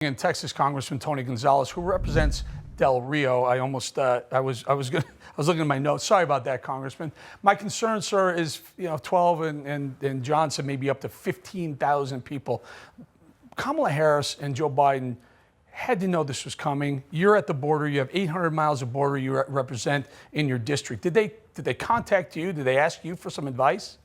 In Texas, Congressman Tony Gonzales, who represents Del Rio. I was looking at my notes. Sorry about that, Congressman. My concern, sir, is 12 and John said maybe up to 15,000 people. Kamala Harris and Joe Biden had to know this was coming. You're at the border. You have 800 miles of border you represent in your district. Did they contact you? Did they ask you for some advice?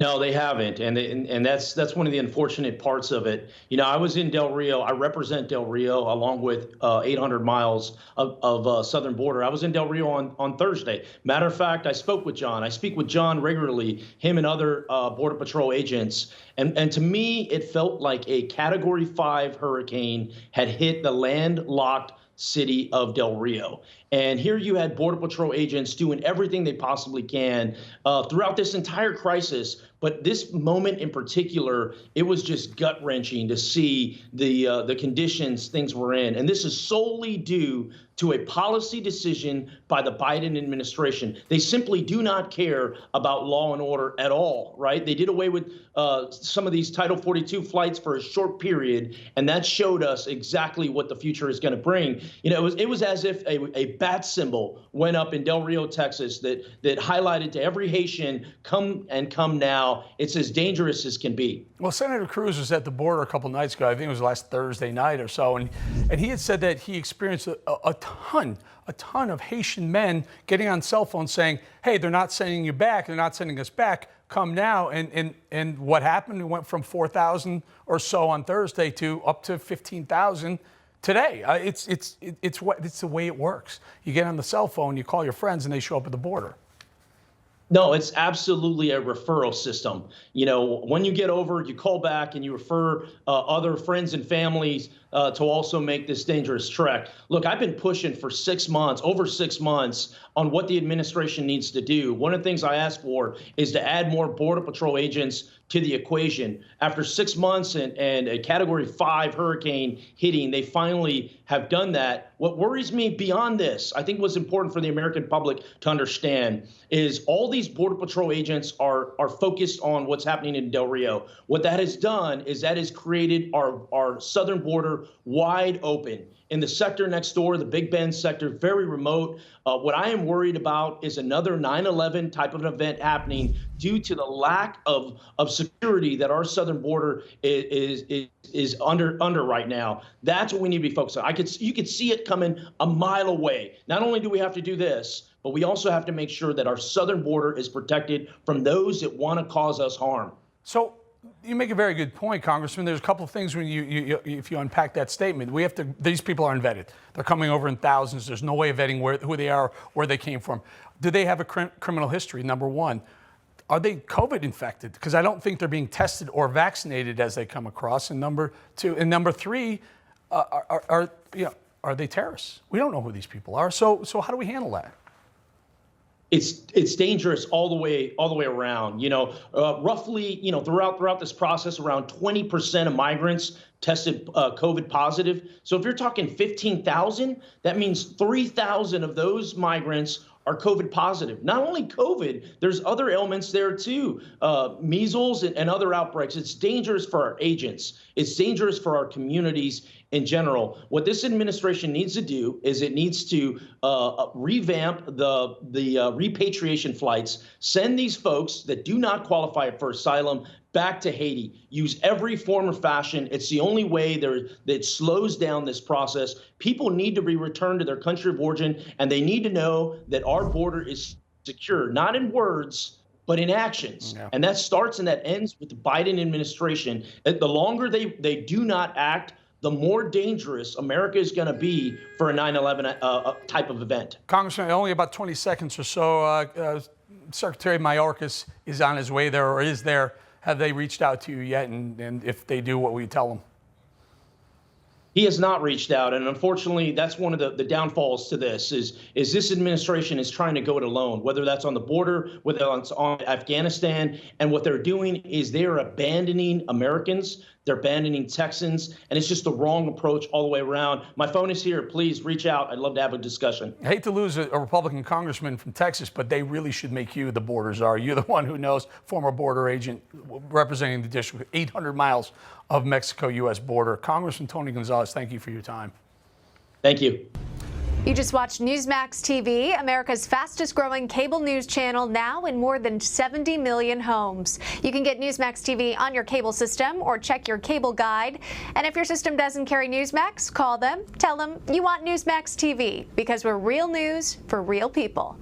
No, they haven't, and that's one of the unfortunate parts of it. I was in Del Rio. I represent Del Rio along with 800 miles of southern border. I was in Del Rio on Thursday. Matter of fact, I spoke with John. I speak with John regularly, him and other Border Patrol agents. And to me, it felt like a Category 5 hurricane had hit the landlocked city of Del Rio. And here you had Border Patrol agents doing everything they possibly can throughout this entire crisis. But this moment in particular, it was just gut-wrenching to see the conditions things were in. And this is solely due to a policy decision by the Biden administration. They simply do not care about law and order at all, right? They did away with some of these Title 42 flights for a short period, and that showed us exactly what the future is going to bring. It was as if a bat symbol went up in Del Rio, Texas, that highlighted to every Haitian, come now. It's as dangerous as can be. Well, Senator Cruz was at the border a couple nights ago. I think it was last Thursday night or so, and he had said that he experienced a ton of Haitian men getting on cell phones saying, "Hey, they're not sending you back. They're not sending us back. Come now." And what happened? It went from 4,000 or so on Thursday to up to 15,000 today. It's the way it works. You get on the cell phone, you call your friends, and they show up at the border. No, it's absolutely a referral system. When you get over, you call back and you refer other friends and families to also make this dangerous trek. Look, I've been pushing for over 6 months on what the administration needs to do. One of the things I asked for is to add more Border Patrol agents to the equation. After 6 months and a Category 5 hurricane hitting, they finally have done that. What worries me beyond this, I think what's important for the American public to understand, is all these Border Patrol agents are focused on what's happening in Del Rio. What that has done is that has created our southern border wide open. In the sector next door, the Big Bend sector, very remote. What I am worried about is another 9/11 type of an event happening due to the lack of security that our southern border is under right now. That's what we need to be focused on. You could see it coming a mile away. Not only do we have to do this, but we also have to make sure that our southern border is protected from those that want to cause us harm. So you make a very good point, Congressman. There's a couple of things when if you unpack that statement. These people are unvetted. They're coming over in thousands. There's no way of vetting who they are, where they came from. Do they have a criminal history? Number one. Are they COVID infected? Because I don't think they're being tested or vaccinated as they come across. And number two, and number three, are they terrorists? We don't know who these people are. So how do we handle that? It's dangerous all the way around. Roughly, throughout this process, around 20% of migrants tested COVID positive. So if you're talking 15,000, that means 3,000 of those migrants are COVID positive. Not only COVID, there's other ailments there too, measles and other outbreaks. It's dangerous for our agents. It's dangerous for our communities in general. What this administration needs to do is it needs to revamp the repatriation flights, send these folks that do not qualify for asylum back to Haiti. Use every form or fashion. It's the only way that slows down this process. People need to be returned to their country of origin, and they need to know that our border is secure, not in words, but in actions. Yeah. And that starts and that ends with the Biden administration. The longer they do not act, the more dangerous America is going to be for a 9/11 type of event. Congressman, only about 20 seconds or so. Secretary Mayorkas is on his way there or is there. Have they reached out to you yet? And if they do, what will you tell them? He has not reached out, and unfortunately, that's one of the downfalls to this. Is this administration is trying to go it alone, whether that's on the border, whether it's on Afghanistan, and what they're doing is they're abandoning Americans, they're abandoning Texans, and it's just the wrong approach all the way around. My phone is here. Please reach out. I'd love to have a discussion. I hate to lose a Republican congressman from Texas, but they really should make you the border czar. You're the one who knows, former border agent representing the district, 800 miles of Mexico-U.S. border. Congressman Tony Gonzales, thank you for your time. Thank you. You just watched Newsmax TV, America's fastest growing cable news channel, now in more than 70 million homes. You can get Newsmax TV on your cable system or check your cable guide. And if your system doesn't carry Newsmax, call them, tell them you want Newsmax TV, because we're real news for real people.